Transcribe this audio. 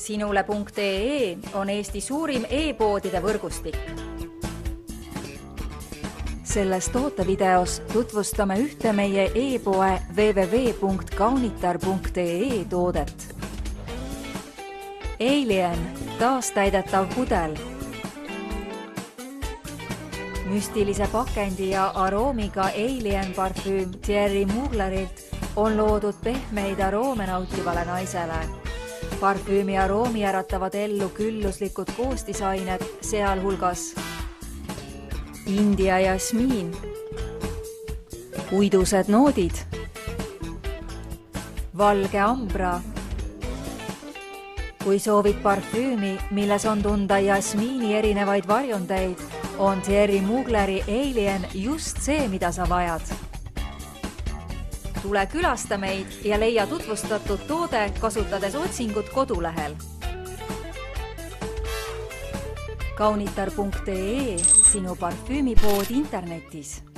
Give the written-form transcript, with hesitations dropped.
Sinule.ee on Eesti suurim e-poodide võrgustik. Selles tootevideos tutvustame ühte meie e-poe www.kaunitar.ee toodet. Alien, taastäidetav pudel. Müstilise pakendi ja aroomiga Alien parfüüm Thierry Muglerilt on loodud pehmeid aroome nautivale naisele. Parfüümi aroomi äratavad ellu külluslikud koostisained, sealhulgas India jasmiin, puidused noodid, valge ambra. Kui soovid parfüümi, milles on tunda jasmiini erinevaid varjundeid, on Thierry Mugleri Alien just see, mida sa vajad. Tule külasta meid ja leia tutvustatud toode kasutades otsingut kodulehel. Kaunitar.ee, sinu parfüümipood internetis.